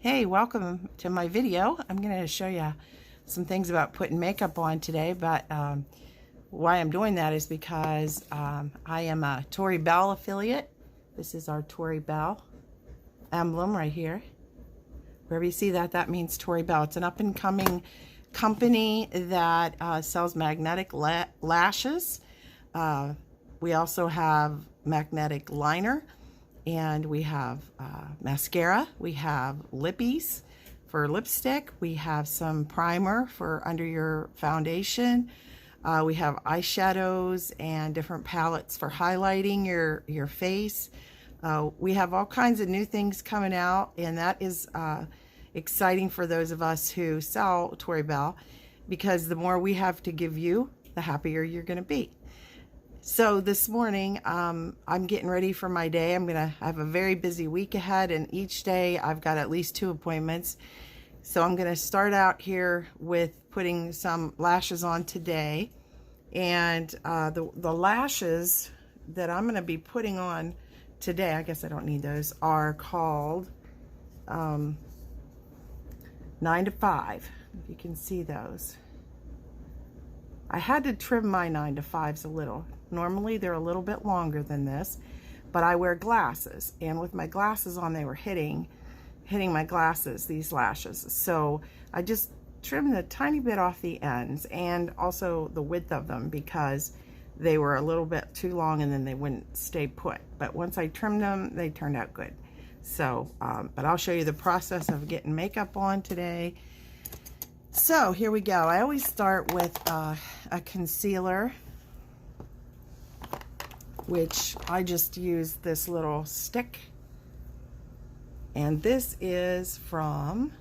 Hey, welcome to my video. I'm going to show you some things about putting makeup on today, but why I'm doing that is because I am a Tori Belle affiliate. This is our Tori Belle emblem right here. Wherever you see that, that means Tori Belle. It's an up-and-coming company that sells magnetic lashes. We also have magnetic liner, and we have mascara, we have lippies for lipstick, we have some primer for under your foundation, we have eyeshadows and different palettes for highlighting your face. We have all kinds of new things coming out, and that is exciting for those of us who sell Tori Belle, because the more we have to give you, the happier you're going to be. So this morning, I'm getting ready for my day. I'm going to have a very busy week ahead, and each day I've got at least 2 appointments. So I'm going to start out here with putting some lashes on today. And the lashes that I'm going to be putting on today, I guess I don't need those, are called 9 to 5, if you can see those. I had to trim my 9 to 5s a little. Normally they're a little bit longer than this, but I wear glasses, and with my glasses on, they were hitting my glasses, these lashes. So I just trimmed a tiny bit off the ends and also the width of them, because they were a little bit too long and then they wouldn't stay put. But once I trimmed them, they turned out good. So, but I'll show you the process of getting makeup on today. So here we go. I always start with a concealer, which I just use this little stick. And this is from,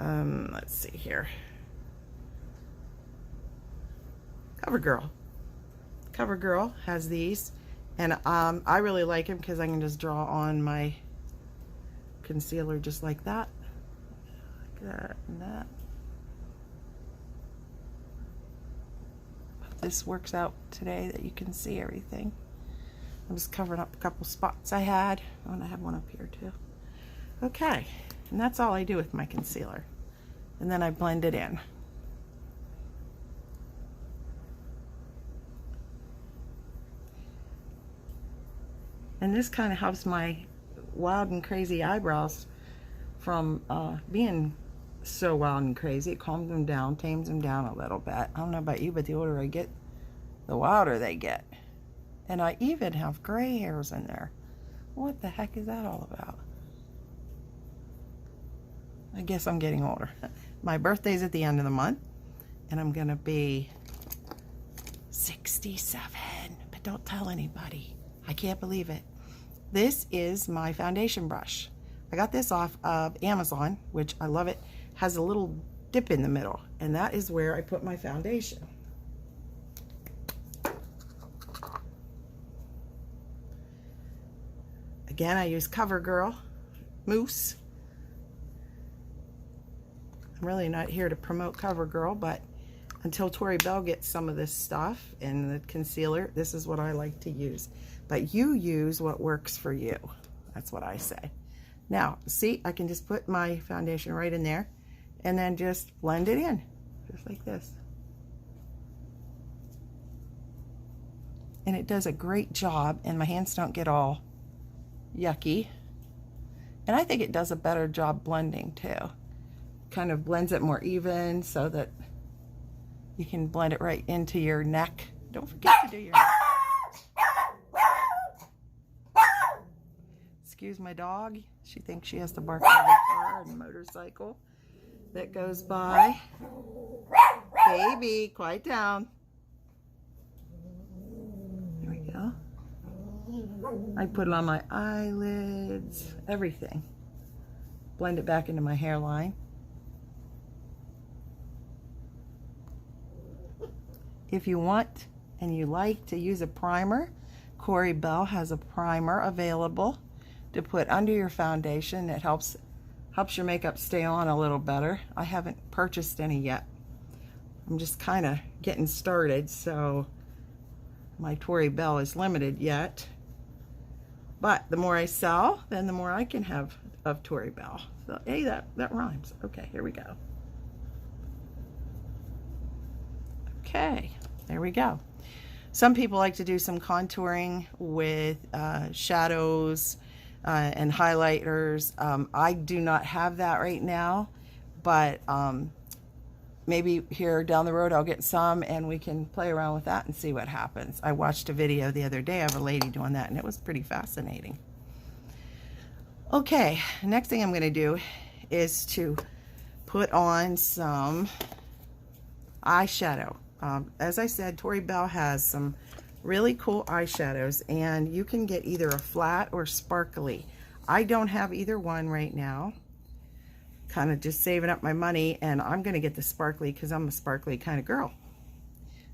let's see here, CoverGirl. CoverGirl has these, and I really like them because I can just draw on my concealer just like that. That and that. This works out today that you can see everything. I'm just covering up a couple spots I had. Oh, and I have one up here too. Okay, and that's all I do with my concealer. And then I blend it in. And this kind of helps my wild and crazy eyebrows from being so wild and crazy. It calms them down, tames them down a little bit. I don't know about you, but the older I get, the wilder they get. And I even have gray hairs in there. What the heck is that all about? I guess I'm getting older. My birthday's at the end of the month, and I'm gonna be 67, but don't tell anybody. I can't believe it. This is my foundation brush. I got this off of Amazon, which I love it. Has a little dip in the middle, and that is where I put my foundation. Again, I use CoverGirl Mousse. I'm really not here to promote CoverGirl, but until Tori Belle gets some of this stuff and the concealer, this is what I like to use. But you use what works for you. That's what I say. Now, see, I can just put my foundation right in there and then just blend it in, just like this. And it does a great job, and my hands don't get all yucky. And I think it does a better job blending too. Kind of blends it more even so that you can blend it right into your neck. Don't forget to do your neck. Excuse my dog. She thinks she has to bark at the car and motorcycle that goes by. Baby, quiet down. There we go. I put it on my eyelids, everything. Blend it back into my hairline. If you want and you like to use a primer, Tori Belle has a primer available to put under your foundation. It helps your makeup stay on a little better. I haven't purchased any yet. I'm just kind of getting started, so my Tori Belle is limited yet. But the more I sell, then the more I can have of Tori Belle. So, hey, that rhymes. Okay, here we go. Okay, there we go. Some people like to do some contouring with shadows and highlighters. I do not have that right now, but maybe here down the road I'll get some and we can play around with that and see what happens. I watched a video the other day of a lady doing that and it was pretty fascinating. Okay, next thing I'm going to do is to put on some eyeshadow. As I said, Tori Belle has some really cool eyeshadows, and you can get either a flat or sparkly. I don't have either one right now. Kind of just saving up my money, and I'm going to get the sparkly because I'm a sparkly kind of girl.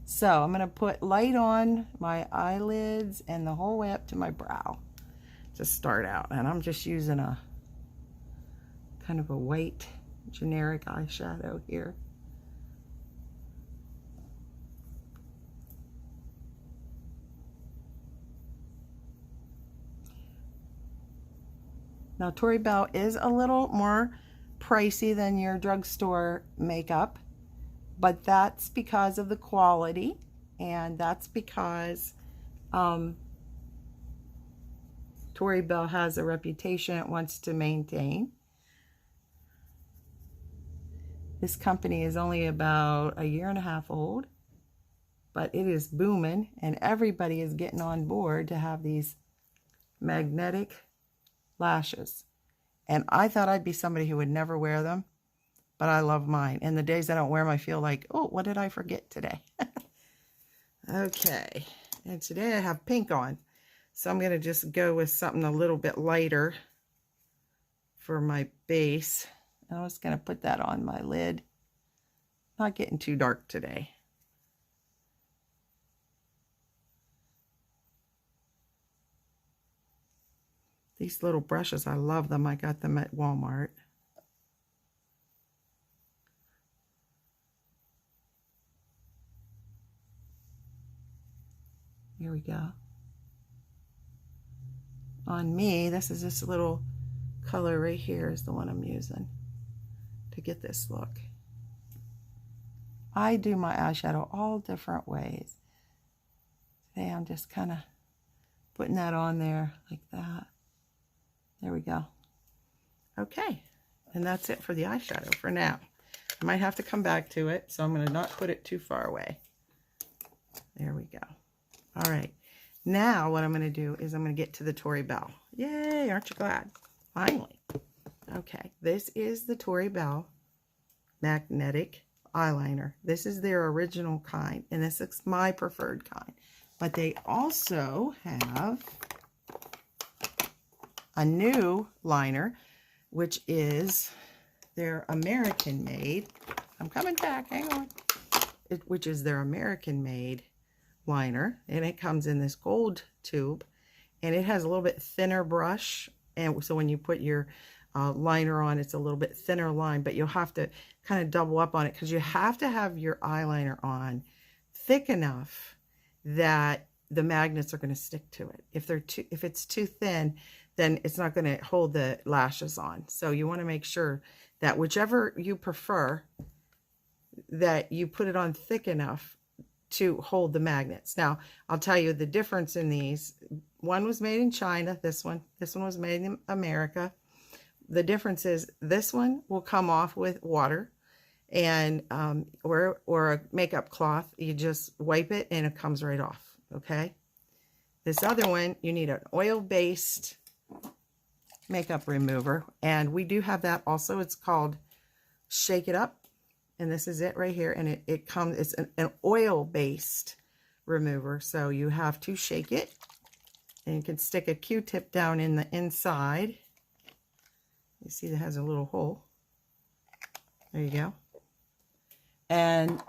So I'm going to put light on my eyelids and the whole way up to my brow to start out. And I'm just using a kind of a white generic eyeshadow here. Now, Tori Belle is a little more pricey than your drugstore makeup, but that's because of the quality, and that's because Tori Belle has a reputation it wants to maintain. This company is only about a year and a half old, but it is booming, and everybody is getting on board to have these magnetic lashes. And I thought I'd be somebody who would never wear them, but I love mine. And the days I don't wear them, I feel like, oh, what did I forget today? Okay, and today I have pink on, so I'm going to just go with something a little bit lighter for my base. I'm just going to put that on my lid. Not getting too dark today. These little brushes, I love them. I got them at Walmart. Here we go. On me, this is this little color right here is the one I'm using to get this look. I do my eyeshadow all different ways. Today I'm just kind of putting that on there like that. There we go. Okay, and that's it for the eyeshadow for now. I might have to come back to it, so I'm going to not put it too far away. There we go. All right, now what I'm going to do is I'm going to get to the Tori Belle. Yay, aren't you glad? Finally. Okay, this is the Tori Belle Magnetic Eyeliner. This is their original kind, and this is my preferred kind. But they also have a new liner, which is their American made. I'm coming back, hang on. Which is their American made liner, and it comes in this gold tube, and it has a little bit thinner brush, and so when you put your liner on, it's a little bit thinner line, but you'll have to kind of double up on it because you have to have your eyeliner on thick enough that the magnets are going to stick to it. If it's too thin, then it's not going to hold the lashes on. So you want to make sure that whichever you prefer, that you put it on thick enough to hold the magnets. Now, I'll tell you the difference in these. One was made in China, this one was made in America. The difference is this one will come off with water and or a makeup cloth. You just wipe it and it comes right off, okay? This other one, you need an oil-based makeup remover, and we do have that also. It's called Shake It Up, and this is it right here, and it comes, it's an oil-based remover, so you have to shake it, and you can stick a Q-tip down in the inside. You see that has a little hole. There you go. And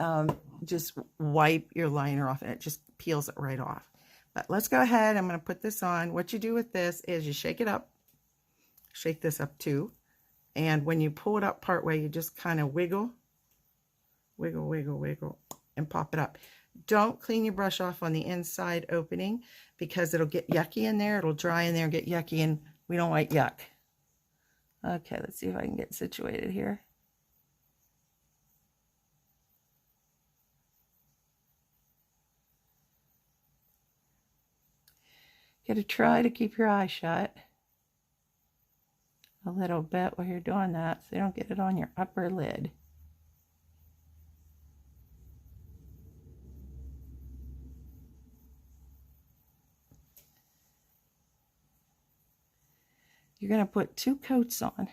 just wipe your liner off, and it just peels it right off. But let's go ahead. I'm going to put this on. What you do with this is you shake it up. Shake this up too. And when you pull it up part way, you just kind of wiggle, wiggle, wiggle, wiggle, and pop it up. Don't clean your brush off on the inside opening because it'll get yucky in there. It'll dry in there and get yucky, and we don't like yuck. Okay, let's see if I can get situated here. You gotta try to keep your eyes shut a little bit while you're doing that so you don't get it on your upper lid. You're gonna put 2 coats on.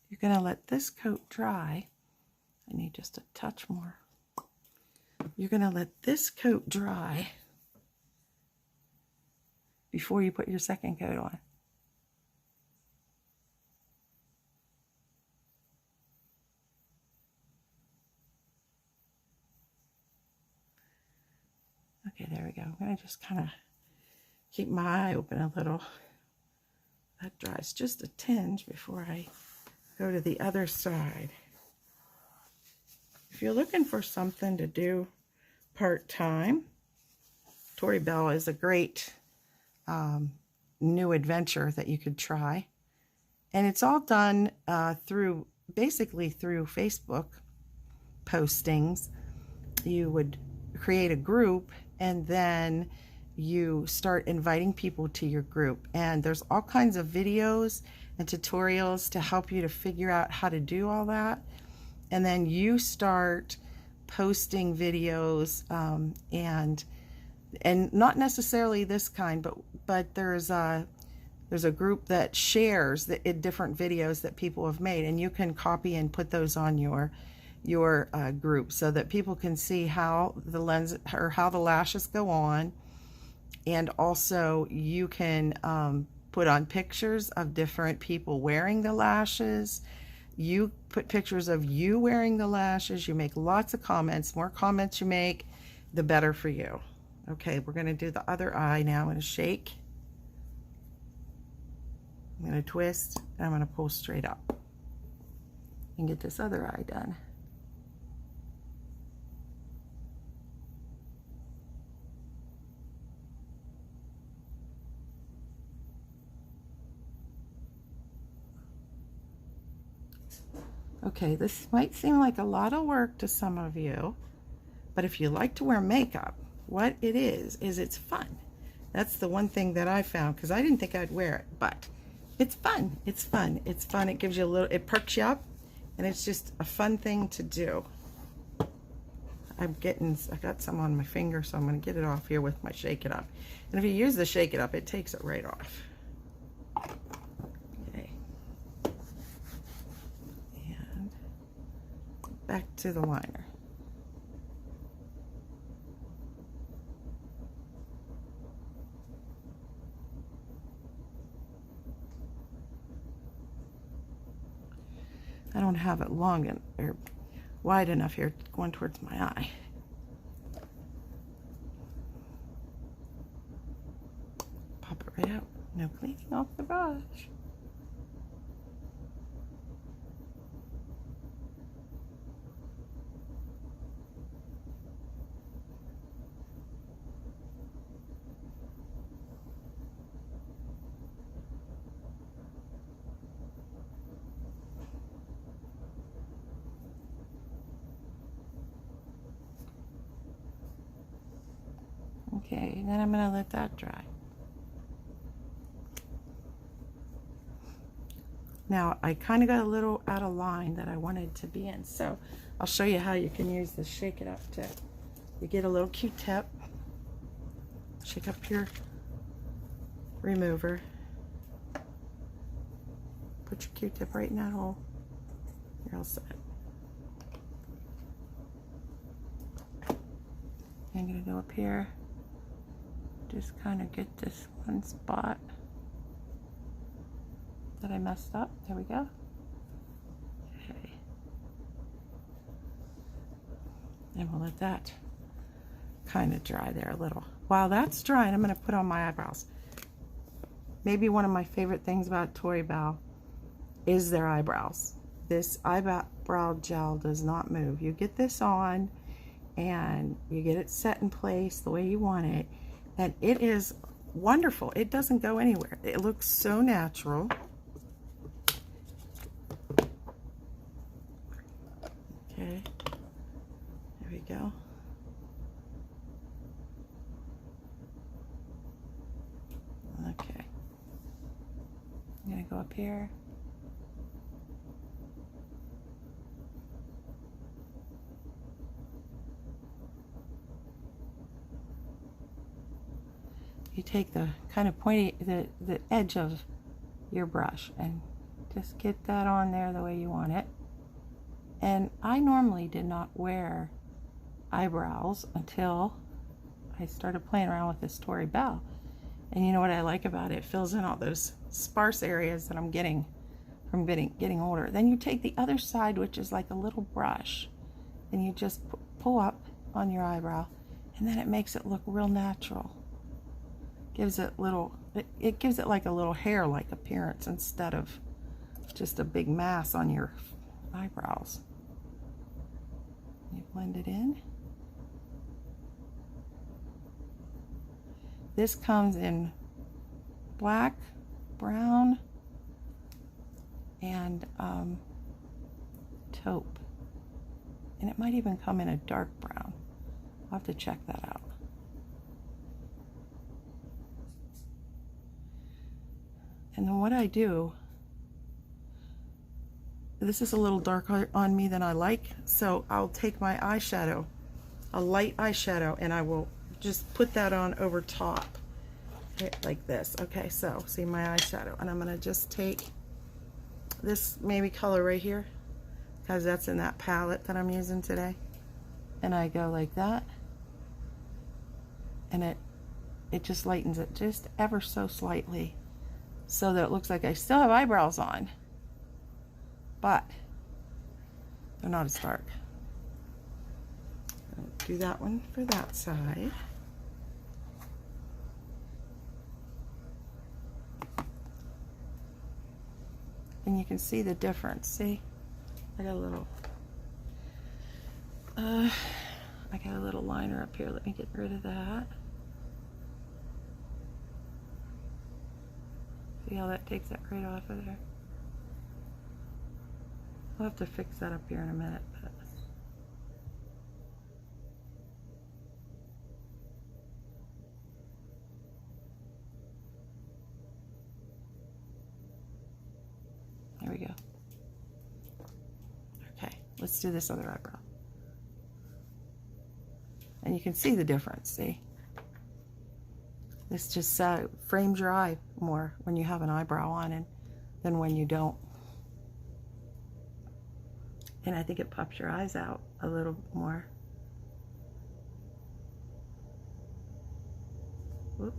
You're gonna let this coat dry. I need just a touch more. You're gonna let this coat dry before you put your second coat on. Okay, there we go. I'm gonna just kind of keep my eye open a little. That dries just a tinge before I go to the other side. If you're looking for something to do part-time, Tori Belle is a great new adventure that you could try. And it's all done basically through Facebook postings. You would create a group and then you start inviting people to your group. And there's all kinds of videos and tutorials to help you to figure out how to do all that. And then you start posting videos and not necessarily this kind, but there's a group that shares the different videos that people have made, and you can copy and put those on your group so that people can see how the lens or how the lashes go on. And also you can put on pictures of different people wearing the lashes. You put pictures of you wearing the lashes. You make lots of comments. More comments you make, the better for you. Okay, we're going to do the other eye now. I'm going to shake. I'm going to twist, and I'm going to pull straight up and get this other eye done. Okay, this might seem like a lot of work to some of you, but if you like to wear makeup, what it is it's fun. That's the one thing that I found, because I didn't think I'd wear it, but it's fun. It's fun. It's fun. It gives you a little, it perks you up, and it's just a fun thing to do. I got some on my finger, so I'm going to get it off here with my Shake It Up. And if you use the Shake It Up, it takes it right off. Okay. And back to the liner. I don't have it long or wide enough here going towards my eye. Pop it right out. No cleaning off the brush. Okay, then I'm going to let that dry. Now, I kind of got a little out of line that I wanted to be in, so I'll show you how you can use the Shake It Up tip. You get a little Q-tip, shake up your remover, put your Q-tip right in that hole, you're all set. I'm going to go up here, just kind of get this one spot that I messed up. There we go. Okay. And we'll let that kind of dry there a little. While that's drying, I'm going to put on my eyebrows. Maybe one of my favorite things about Tori Belle is their eyebrows. This brow gel does not move. You get this on and you get it set in place the way you want it, and it is wonderful. It doesn't go anywhere. It looks so natural. Okay, there we go. Okay, I'm gonna go up here. You take the kind of pointy, the edge of your brush and just get that on there the way you want it. And I normally did not wear eyebrows until I started playing around with this Tori Belle. And you know what I like about it? It fills in all those sparse areas that I'm getting from getting older. Then you take the other side, which is like a little brush, and you just pull up on your eyebrow, and then it makes it look real natural. Gives it it gives it like a little hair-like appearance instead of just a big mass on your eyebrows. You blend it in. This comes in black, brown, and taupe. And it might even come in a dark brown. I'll have to check that out. And then what I do, this is a little darker on me than I like, so I'll take my eyeshadow, a light eyeshadow, and I will just put that on over top, like this. Okay, so see my eyeshadow, and I'm gonna just take this maybe color right here, because that's in that palette that I'm using today, and I go like that, and it just lightens it just ever so slightly, so that it looks like I still have eyebrows on, but they're not as dark. I'll do that one for that side. And you can see the difference. See, I got a little liner up here. Let me get rid of that. See how that takes that right off of there? I'll have to fix that up here in a minute. But there we go. Okay, let's do this other eyebrow. And you can see the difference, see? This just frames your eye more when you have an eyebrow on than when you don't. And I think it pops your eyes out a little more. Whoop.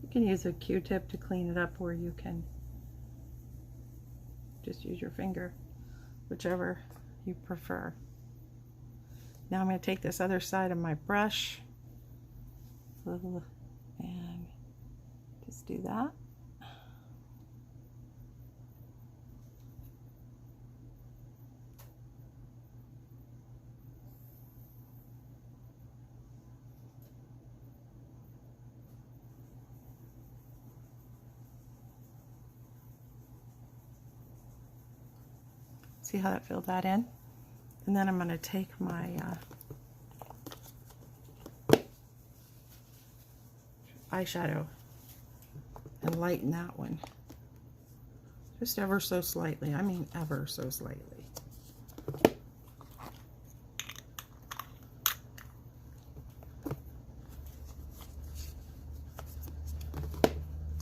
You can use a Q-tip to clean it up, or you can just use your finger, whichever you prefer. Now I'm going to take this other side of my brush and just do that. See how that filled that in? And then I'm going to take my eyeshadow and lighten that one. Just ever so slightly. I mean ever so slightly.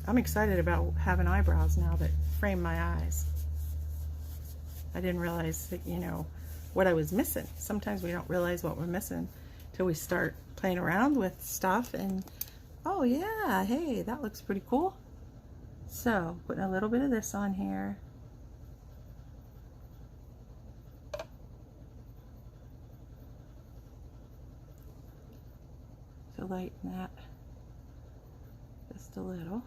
I'm excited about having eyebrows now that frame my eyes. I didn't realize that, you know, what I was missing. Sometimes we don't realize what we're missing till we start playing around with stuff and, oh yeah, hey, that looks pretty cool. So, putting a little bit of this on here. To lighten that just a little.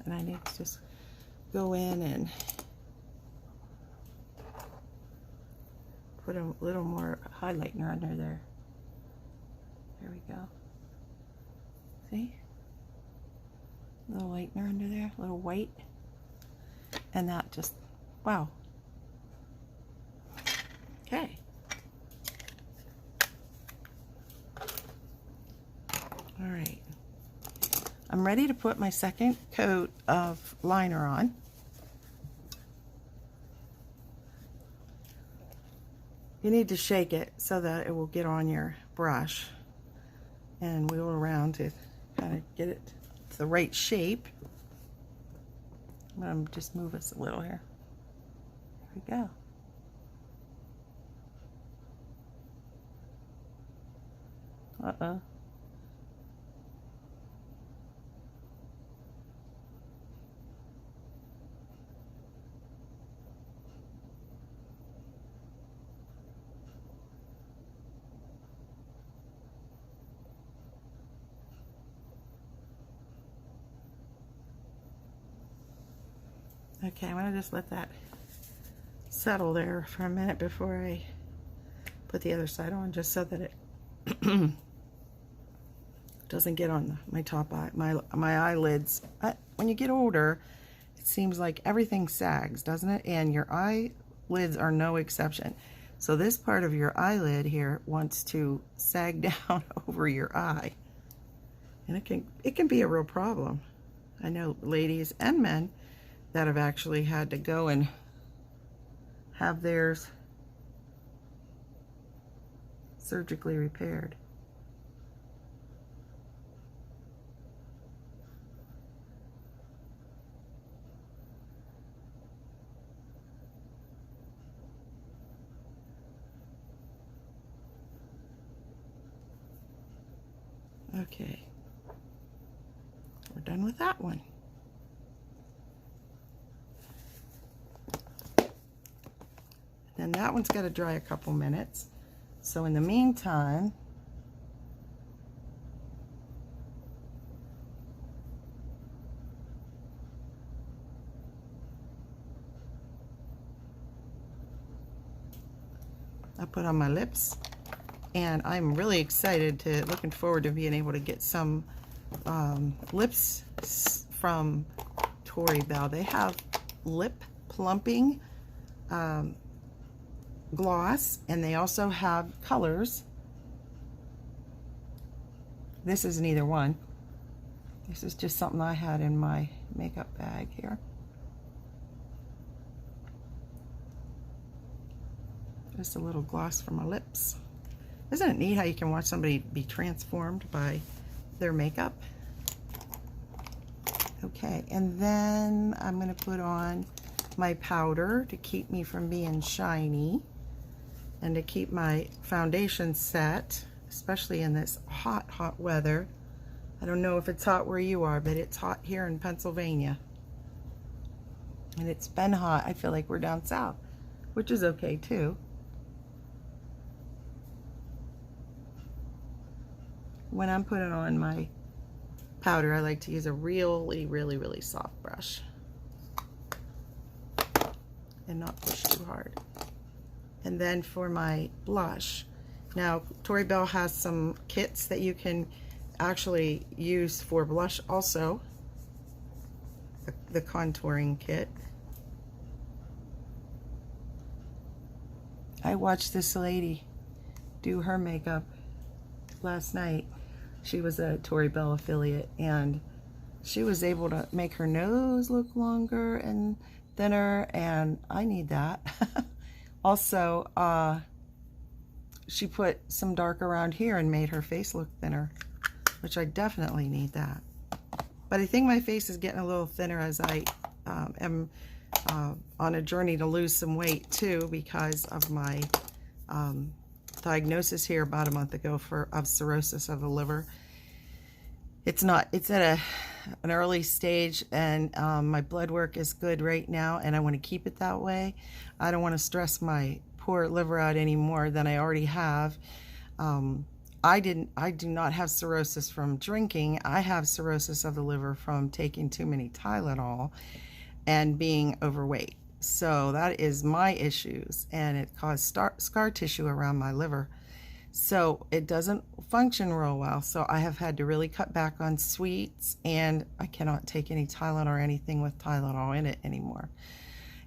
And I need to just go in and put a little more highlighter under there. There we go. See? A little lightener under there, a little white. And that just, wow. Okay. All right. I'm ready to put my second coat of liner on. You need to shake it so that it will get on your brush and wheel around to kind of get it to the right shape. I'm going to just move us a little here. There we go. Uh-oh. Okay, I'm going to just let that settle there for a minute before I put the other side on, just so that it doesn't get on my top eye, my eyelids. When you get older, it seems like everything sags, doesn't it? And your eyelids are no exception. So this part of your eyelid here wants to sag down over your eye, and it can be a real problem. I know ladies and men that have actually had to go and have theirs surgically repaired. Okay, we're done with that one. And that one's got to dry a couple minutes. So in the meantime, I put on my lips, and I'm really excited looking forward to being able to get some lips from Tori Belle. They have lip plumping gloss, and they also have colors. This isn't either one. This is just something I had in my makeup bag here. Just a little gloss for my lips. Isn't it neat how you can watch somebody be transformed by their makeup? Okay, and then I'm going to put on my powder to keep me from being shiny and to keep my foundation set, especially in this hot, hot weather. I don't know if it's hot where you are, but it's hot here in Pennsylvania. And it's been hot. I feel like we're down south, which is okay too. When I'm putting on my powder, I like to use a really, really, really soft brush and not push too hard. And then for my blush, now Tori Belle has some kits that you can actually use for blush also. The contouring kit. I watched this lady do her makeup last night. She was a Tori Belle affiliate, and she was able to make her nose look longer and thinner, and I need that. Also, she put some dark around here and made her face look thinner, which I definitely need that. But I think my face is getting a little thinner as I am on a journey to lose some weight too, because of my diagnosis here about a month ago of cirrhosis of the liver. It's at an early stage, and my blood work is good right now, and I want to keep it that way. I don't want to stress my poor liver out any more than I already have. I do not have cirrhosis from drinking. I have cirrhosis of the liver from taking too many Tylenol and being overweight. So that is my issues, and it caused scar tissue around my liver. So it doesn't function real well. So I have had to really cut back on sweets, and I cannot take any Tylenol or anything with Tylenol in it anymore.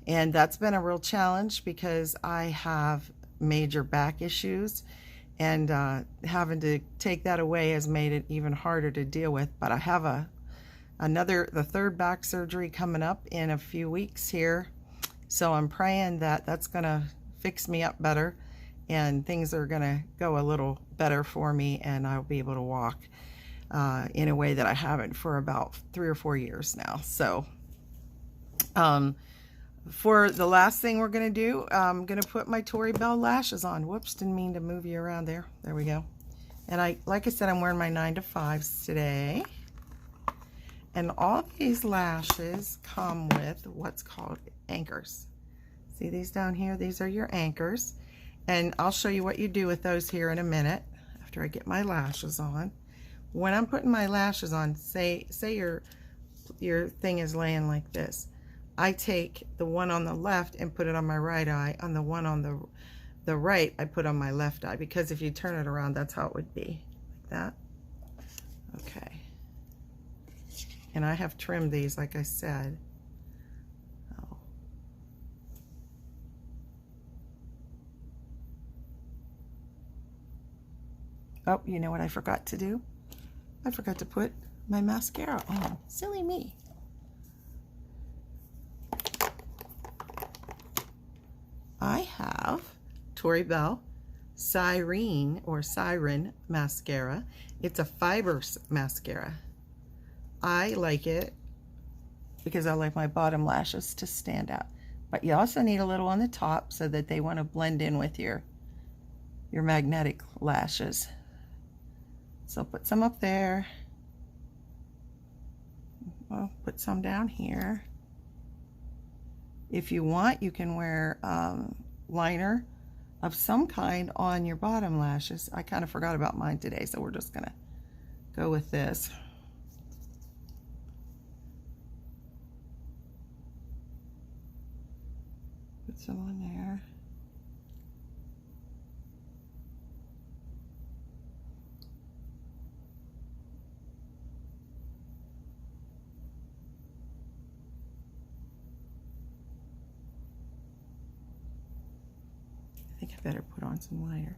And that's been a real challenge because I have major back issues, and having to take that away has made it even harder to deal with. But I have the third back surgery coming up in a few weeks here. So I'm praying that that's gonna fix me up better, and things are gonna go a little better for me, and I'll be able to walk in a way that I haven't for about 3 or 4 years now. So for the last thing we're gonna do, I'm gonna put my Tori Belle lashes on. Whoops, didn't mean to move you around there. There we go. And like I said, I'm wearing my 9 to 5s today. And all these lashes come with what's called anchors. See these down here? These are your anchors. And I'll show you what you do with those here in a minute after I get my lashes on. When I'm putting my lashes on, say your thing is laying like this. I take the one on the left and put it on my right eye. On the one on the right, I put on my left eye, because if you turn it around, that's how it would be, like that. Okay. And I have trimmed these, like I said. Oh, you know what I forgot to do? I forgot to put my mascara on. Silly me. I have Tori Belle Siren mascara. It's a fiber mascara. I like it because I like my bottom lashes to stand out. But you also need a little on the top so that they want to blend in with your magnetic lashes. So put some up there. Well, put some down here. If you want, you can wear liner of some kind on your bottom lashes. I kind of forgot about mine today, so we're just gonna go with this. Put some on there. I think I better put on some liner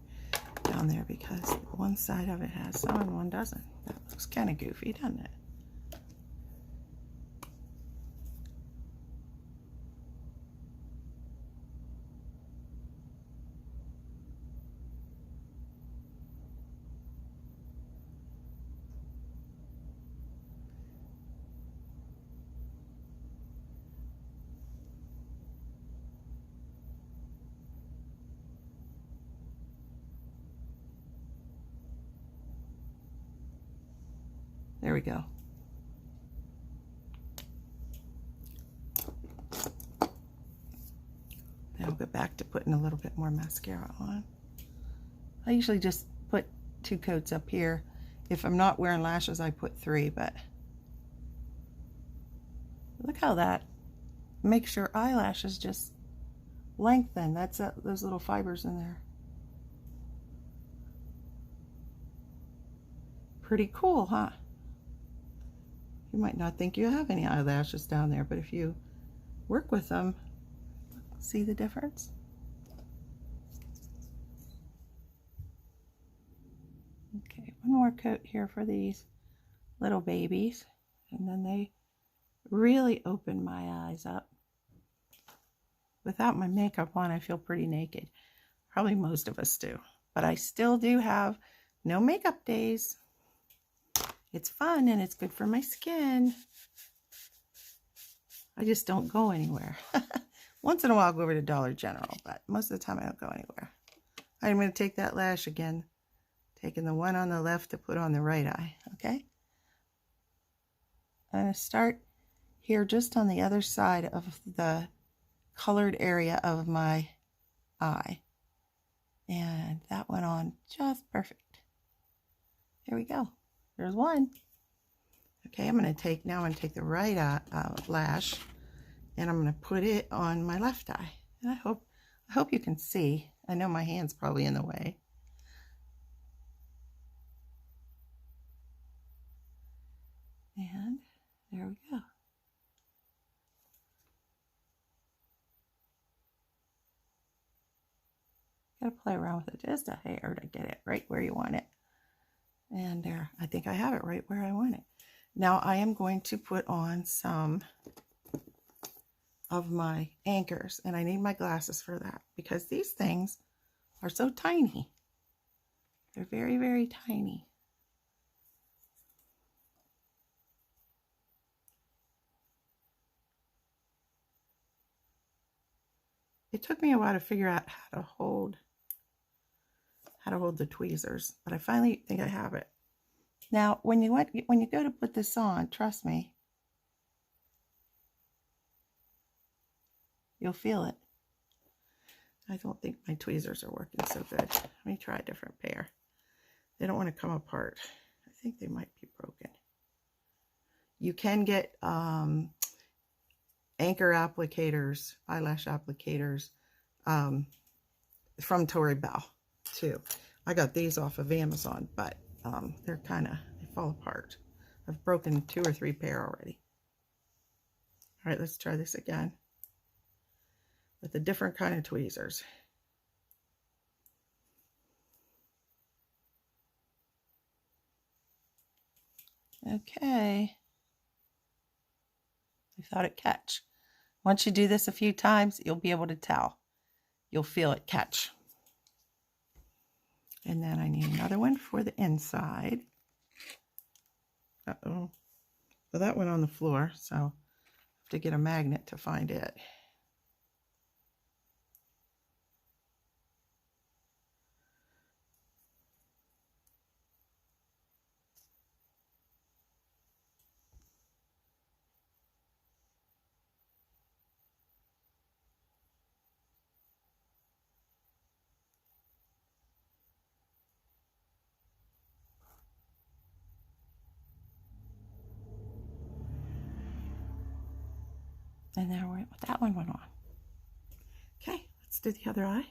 down there, because one side of it has some and one doesn't. That looks kind of goofy, doesn't it? There we go. Then I'll go back to putting a little bit more mascara on. I usually just put 2 coats up here. If I'm not wearing lashes, I put 3, but look how that makes your eyelashes just lengthen. That's those little fibers in there. Pretty cool, huh? You might not think you have any eyelashes down there, but if you work with them, see the difference? Okay, one more coat here for these little babies, and then they really open my eyes up. Without my makeup on, I feel pretty naked. Probably most of us do, but I still do have no makeup days. It's fun and it's good for my skin. I just don't go anywhere. Once in a while I'll go over to Dollar General, but most of the time I don't go anywhere. I'm going to take that lash again, taking the one on the left to put on the right eye, okay? I'm going to start here just on the other side of the colored area of my eye. And that went on just perfect. Here we go. There's one. Okay, I'm going to take the right eye, lash, and I'm going to put it on my left eye. And I hope you can see. I know my hand's probably in the way. And there we go. Gotta play around with it just a hair to get it right where you want it. And there, I think I have it right where I want it. Now I am going to put on some of my anchors, and I need my glasses for that because these things are so tiny. They're very, very tiny. It took me a while to figure out how to hold the tweezers, but I finally think I have it. Now, when you go to put this on, trust me, you'll feel it. I don't think my tweezers are working so good. Let me try a different pair. They don't want to come apart. I think they might be broken. You can get anchor applicators, eyelash applicators from Tori Belle too. I got these off of Amazon, but they fall apart. I've broken 2 or 3 pair already. All right, let's try this again with a different kind of tweezers. Okay. I thought it'd catch. Once you do this a few times, you'll be able to tell. You'll feel it catch. And then I need another one for the inside. Uh-oh. Well, that went on the floor, so I have to get a magnet to find it. And there that one went on. Okay, let's do the other eye.